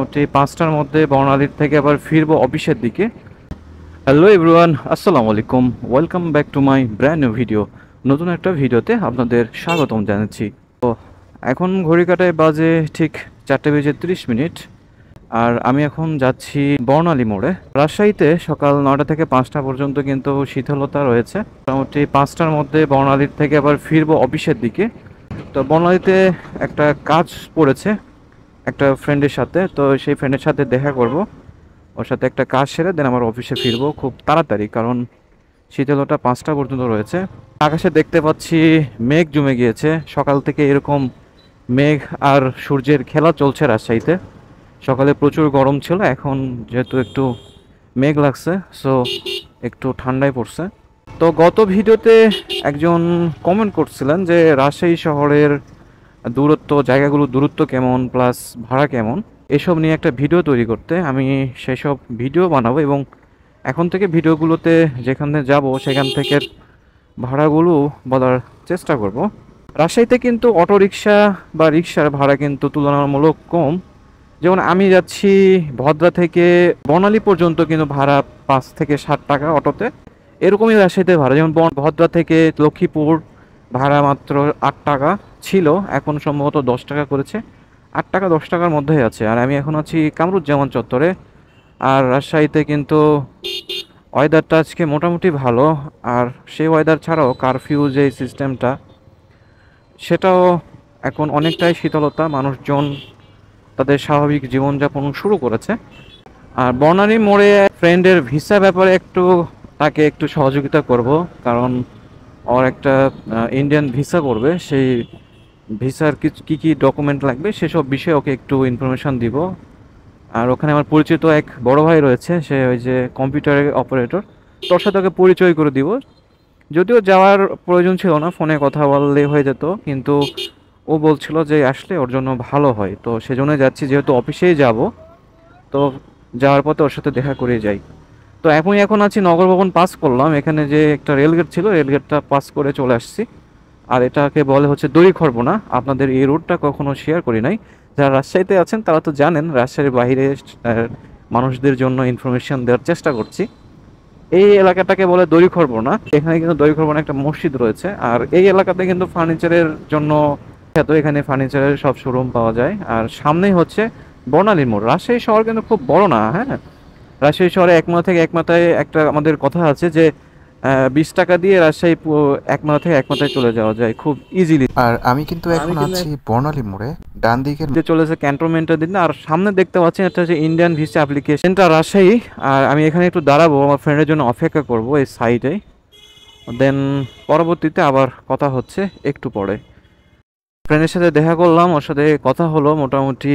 মোটামুটি 5টার মধ্যে বর্ণালীর থেকে আবার ফিরবো অফিসের দিকে। হ্যালো এভরিওয়ান, আসসালামু আলাইকুম, welcome back to my brand new video. নতুন একটা ভিডিওতে আপনাদের স্বাগতম জানাচ্ছি। তো এখন ঘড়ি কাটায় বাজে ঠিক 4:30 আর আমি এখন যাচ্ছি বর্ণালী মোড়ে। রাজশাহীতে সকাল 9টা থেকে 5টা পর্যন্ত কিন্তু শীতলতা রয়েছে। মোটামুটি 5টার মধ্যে বর্ণালীর থেকে আবার ফিরবো অফিসের দিকে। তো বর্ণালীতে একটা কাজ পড়েছে একটা ফ্রেন্ডের সাথে, তো সেই ফ্রেন্ডের সাথে দেখা করব। ওর সাথে একটা কাজ সেরে দেন আমার অফিসে ফিরবো খুব তাড়াতাড়ি, কারণ শীতলতা 5টা পর্যন্ত রয়েছে। আকাশে দেখতে পাচ্ছি মেঘ জমে গিয়েছে। সকাল থেকে এরকম মেঘ আর সূর্যের খেলা চলছে রাজশাহীতে। সকালে প্রচুর গরম ছিল, এখন যেহেতু একটু মেঘ লাগছে, সো একটু ঠান্ডায় পড়ছে। তো গত ভিডিওতে একজন কমেন্ট করছিলেন যে রাজশাহী শহরের দূরত্ব, জায়গাগুলো দূরত্ব কেমন, প্লাস ভাড়া কেমন, এসব নিয়ে একটা ভিডিও তৈরি করতে। আমি সেসব ভিডিও বানাবো এবং এখন থেকে ভিডিওগুলোতে যেখানে যাব সেখান থেকে ভাড়াগুলো বলার চেষ্টা করব। রাজশাহীতে কিন্তু অটোরিকশা বা রিক্সার ভাড়া কিন্তু তুলনামূলক কম। যেমন আমি যাচ্ছি ভদ্রা থেকে বর্ণালী পর্যন্ত, কিন্তু ভাড়া 5 থেকে 7 টাকা অটোতে। এরকমই রাজশাহীতে ভাড়া, যেমন ভদ্রা থেকে লক্ষ্মীপুর ভাড়া মাত্র 8 টাকা ছিল, এখন সম্ভবত 10 টাকা করেছে। 8 টাকা 10 টাকার মধ্যেই আছে। আর আমি এখন আছি কামরুজ্জামান চত্বরে। আর রাজশাহীতে কিন্তু ওয়েদারটা আজকে মোটামুটি ভালো। আর সেই ওয়েদার ছাড়াও কারফিউ যে সিস্টেমটা, সেটাও এখন অনেকটাই শীতলতা, মানুষজন তাদের স্বাভাবিক জীবনযাপন শুরু করেছে। আর বর্ণালী মোড়ে ফ্রেন্ডের ভিসা ব্যাপারে তাকে একটু সহযোগিতা করব, কারণ ওর একটা ইন্ডিয়ান ভিসা করবে। সেই ভিসার কী কী ডকুমেন্ট লাগবে সেসব বিষয়ে ওকে একটু ইনফরমেশান দিব। আর ওখানে আমার পরিচিত এক বড় ভাই রয়েছে, সে ওই যে কম্পিউটারের অপারেটর, তোর সাথে ওকে পরিচয় করে দিব। যদিও যাওয়ার প্রয়োজন ছিল না, ফোনে কথা বললে হয়ে যেত, কিন্তু ও বলছিল যে আসলে ওর জন্য ভালো হয়, তো সেজন্য যাচ্ছি। যেহেতু অফিসেই যাব, তো যাওয়ার পথে ওর সাথে দেখা করে যাই। তো এখন আছি নগর ভবন পাস করলাম, এখানে যে একটা রেলগেট ছিল, রেলগেটটা পাস করে চলে আসছি। আর এটাকে বলে হচ্ছে দড়িখরবোনা। আপনাদের এই রোডটা কখনো শেয়ার করি নাই। যারা রাজশাহীতে আছেন তারা তো জানেন, রাজশাহীর বাইরে মানুষদের জন্য ইনফরমেশন দেওয়ার চেষ্টা করছি। এই এলাকাটাকে বলে দড়িখরবোনা। এখানে কিন্তু দড়িখরবোনা একটা মসজিদ রয়েছে। আর এই এলাকাতে কিন্তু ফার্নিচারের জন্য খ্যাত, এখানে ফার্নিচারের সব শোরুম পাওয়া যায়। আর সামনেই হচ্ছে বর্ণালী মোড়। রাজশাহী শহর কিন্তু খুব বড় না, হ্যাঁ। রাজশাহী শহরে এক মাথা থেকে এক মাথায় একটা আমাদের কথা আছে যে 20 টাকা দিয়ে রাজশাহী এক মাথা থেকে এক মাথায় চলে যাওয়া যায় খুব ইজিলি। আর আমি কিন্তু এখন আছি বর্ণালী মোড়ে, ডান দিকের যে চলেছে ক্যান্টনমেন্টের দিন। আর সামনে দেখতে পাচ্ছেন এটা হচ্ছে ইন্ডিয়ান ভিসা অ্যাপ্লিকেশনটা রাজশাহী। আর আমি এখানে একটু দাঁড়াবো, আমার ফ্রেন্ডের জন্য অপেক্ষা করব এই সাইডে। দেন পরবর্তীতে আবার কথা হচ্ছে একটু পরে। ফ্রেন্ডের সাথে দেখা করলাম, ওর সাথে কথা হলো। মোটামুটি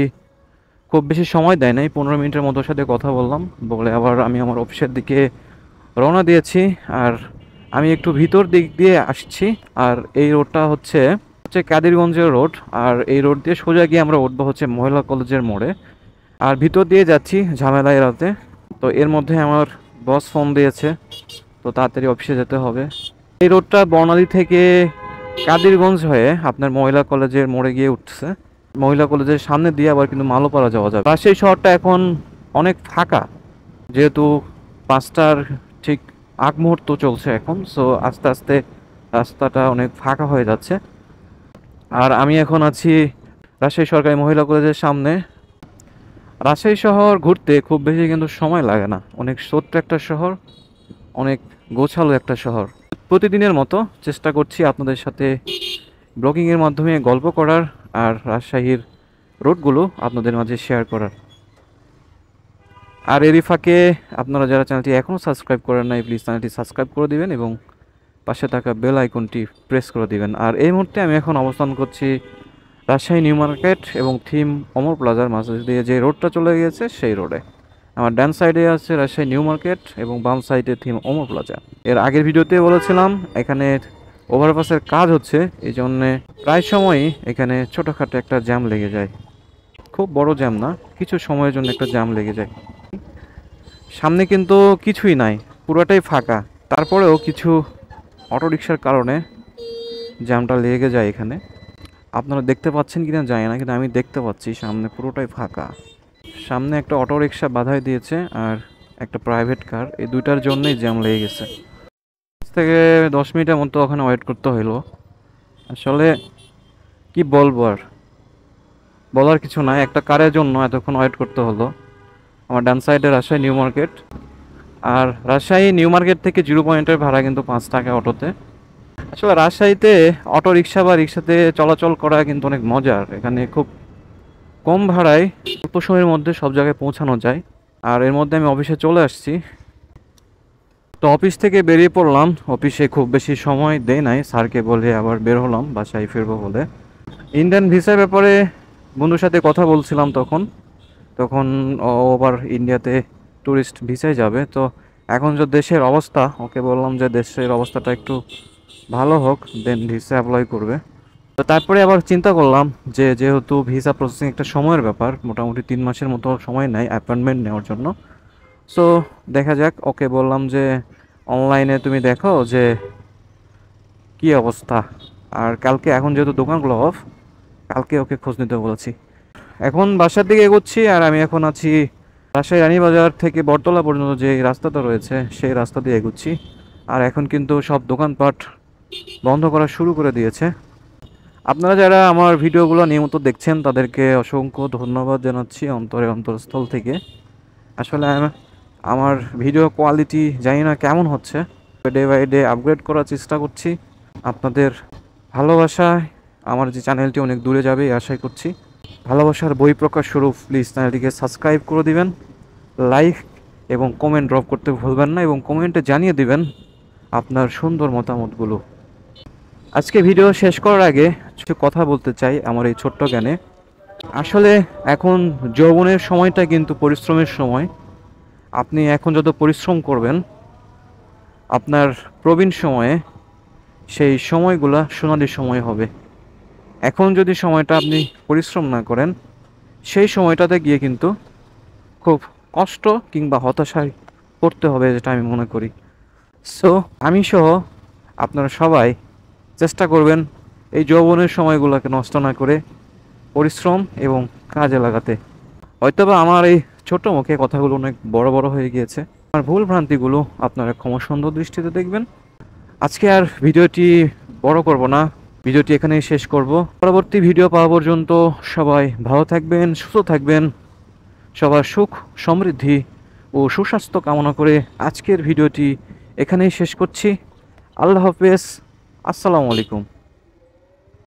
খুব বেশি সময় দেয় নাই, 15 মিনিটের মতো সাথে কথা বললাম, বলে আবার আমি আমার অফিসের দিকে রওনা দিয়েছি। আর আমি একটু ভিতর দিক দিয়ে আসছি। আর এই রোডটা হচ্ছে কাদিরগঞ্জের রোড। আর এই রোড দিয়ে সোজা গিয়ে আমরা উঠবো হচ্ছে মহিলা কলেজের মোড়ে। আর ভিতর দিয়ে যাচ্ছি ঝামেলা এড়াতে। তো এর মধ্যে আমার বস ফোন দিয়েছে, তো তাড়াতাড়ি অফিসে যেতে হবে। এই রোডটা বর্ণালী থেকে কাদিরগঞ্জ হয়ে আপনার মহিলা কলেজের মোড়ে গিয়ে উঠছে। মহিলা কলেজের সামনে দিয়ে আবার কিন্তু মালোপাড়া যাওয়া যাবে। রাজশাহী শহরটা এখন অনেক ফাঁকা, যেহেতু 5টার ঠিক আগ মুহূর্ত চলছে এখন, সো আস্তে আস্তে রাস্তাটা অনেক ফাঁকা হয়ে যাচ্ছে। আর আমি এখন আছি রাজশাহী সরকারি মহিলা কলেজের সামনে। রাজশাহী শহর ঘুরতে খুব বেশি কিন্তু সময় লাগে না, অনেক ছোট্ট একটা শহর, অনেক গোছালো একটা শহর। প্রতিদিনের মতো চেষ্টা করছি আপনাদের সাথে ব্লগিংয়ের মাধ্যমে গল্প করার, আর রাজশাহীর রোডগুলো আপনাদের মাঝে শেয়ার করার। আর এরই ফাঁকে আপনারা যারা চ্যানেলটি এখনও সাবস্ক্রাইব করেন নাই, প্লিজ চ্যানেলটি সাবস্ক্রাইব করে দিবেন এবং পাশে থাকা বেল আইকনটি প্রেস করে দিবেন। আর এই মুহূর্তে আমি এখন অবস্থান করছি রাজশাহী নিউ মার্কেট এবং থিম অমর প্লাজার মাঝে দিয়ে যে রোডটা চলে গিয়েছে সেই রোডে। আমার ডান সাইডে আছে রাজশাহী নিউ মার্কেট এবং বাম সাইডে থিম অমর প্লাজা। এর আগের ভিডিওতে বলেছিলাম এখানে ওভারপাসের কাজ হচ্ছে, এই জন্যে প্রায় সময়ই এখানে ছোটোখাটো একটা জ্যাম লেগে যায়। খুব বড় জ্যাম না, কিছু সময়ের জন্য একটা জ্যাম লেগে যায়। সামনে কিন্তু কিছুই নাই, পুরোটাই ফাঁকা। তারপরেও কিছু অটোরিকশার কারণে জ্যামটা লেগে যায় এখানে। আপনারা দেখতে পাচ্ছেন কিনা জানি না, কিন্তু আমি দেখতে পাচ্ছি সামনে পুরোটাই ফাঁকা। সামনে একটা অটো রিক্সা বাধাই দিয়েছে আর একটা প্রাইভেট কার, এই দুইটার জন্যই জ্যাম লেগে গেছে। থেকে 10 মিনিটের মতো ওখানে ওয়েট করতে হইলো। আসলে কি বলবো, আর বলার কিছু নাই, একটা কারের জন্য এতক্ষণ ওয়েট করতে হলো। আমার ডান সাইডে রাজশাহী নিউ মার্কেট, আর রাজশাহী নিউ মার্কেট থেকে 0 পয়েন্টের ভাড়া কিন্তু 5 টাকা অটোতে। আসলে রাজশাহীতে অটো রিক্সা বা রিক্সাতে চলাচল করা কিন্তু অনেক মজার। এখানে খুব কম ভাড়ায় অল্প সময়ের মধ্যে সব জায়গায় পৌঁছানো যায়। আর এর মধ্যে আমি অফিসে চলে আসছি। তো অফিস থেকে বেরিয়ে পড়লাম, অফিসে খুব বেশি সময় দেয় নাই, স্যারকে বলে আবার বের হলাম বাসায় ফিরবো বলে। ইন্ডিয়ান ভিসার ব্যাপারে বন্ধুর সাথে কথা বলছিলাম তখন তখন ও আবার ইন্ডিয়াতে ট্যুরিস্ট ভিসায় যাবে। তো এখন যে দেশের অবস্থা, ওকে বললাম যে দেশের অবস্থাটা একটু ভালো হোক, দেন ভিসা অ্যাপ্লাই করবে। তো তারপরে আবার চিন্তা করলাম যে যেহেতু ভিসা প্রসেসিং একটা সময়ের ব্যাপার, মোটামুটি 3 মাসের মতো সময় নেয় অ্যাপয়েন্টমেন্ট নেওয়ার জন্য। সো দেখা যাক, ওকে বললাম যে অনলাইনে তুমি দেখো যে কী অবস্থা। আর কালকে, এখন যেহেতু দোকানগুলো অফ, কালকে ওকে খোঁজ নিতে বলেছি। এখন বাসার দিকে এগোচ্ছি, আর আমি এখন আছি রাজশাহী রানীবাজার থেকে বটতলা পর্যন্ত যে রাস্তাটা রয়েছে সেই রাস্তা দিয়ে এগোচ্ছি। আর এখন কিন্তু সব দোকানপাট বন্ধ করা শুরু করে দিয়েছে। আপনারা যারা আমার ভিডিওগুলো নিয়মিত দেখছেন তাদেরকে অসংখ্য ধন্যবাদ জানাচ্ছি অন্তরস্থল থেকে। আসলে আমার ভিডিও কোয়ালিটি জানি না কেমন হচ্ছে, ডে বাই ডে আপগ্রেড করার চেষ্টা করছি। আপনাদের ভালোবাসায় আমার যে চ্যানেলটি অনেক দূরে যাবে এই আশাই করছি। ভালোবাসার বহিঃপ্রকাশ স্বরূপ প্লিজ চ্যানেলটিকে সাবস্ক্রাইব করে দিবেন, লাইক এবং কমেন্ট ড্রপ করতে ভুলবেন না, এবং কমেন্টে জানিয়ে দিবেন আপনার সুন্দর মতামতগুলো। আজকে ভিডিও শেষ করার আগে কিছু কথা বলতে চাই আমার এই ছোট্ট জ্ঞানে। আসলে এখন যৌবনের সময়টা কিন্তু পরিশ্রমের সময়। আপনি এখন যত পরিশ্রম করবেন, আপনার প্রবীণ সময়ে সেই সময়গুলা সোনালি সময় হবে। এখন যদি সময়টা আপনি পরিশ্রম না করেন, সেই সময়টাতে গিয়ে কিন্তু খুব কষ্ট কিংবা হতাশায় পড়তে হবে, যেটা আমি মনে করি। সো আমি সহ আপনারা সবাই চেষ্টা করবেন এই যৌবনের সময়গুলোকে নষ্ট না করে পরিশ্রম এবং কাজে লাগাতে। হয়তোবা আমার এই ছোট মুখে কথাগুলো অনেক বড় বড় হয়ে গিয়েছে, আমার ভুল ভ্রান্তিগুলো আপনারা ক্ষমাসুন্দর দৃষ্টিতে দেখবেন। আজকে আর ভিডিওটি বড় করব না, ভিডিওটি এখানেই শেষ করব। পরবর্তী ভিডিও পাওয়া পর্যন্ত সবাই ভালো থাকবেন, সুস্থ থাকবেন। সবার সুখ সমৃদ্ধি ও সুস্বাস্থ্য কামনা করে আজকের ভিডিওটি এখানেই শেষ করছি। আল্লাহ হাফেজ, আসসালামু আলাইকুম।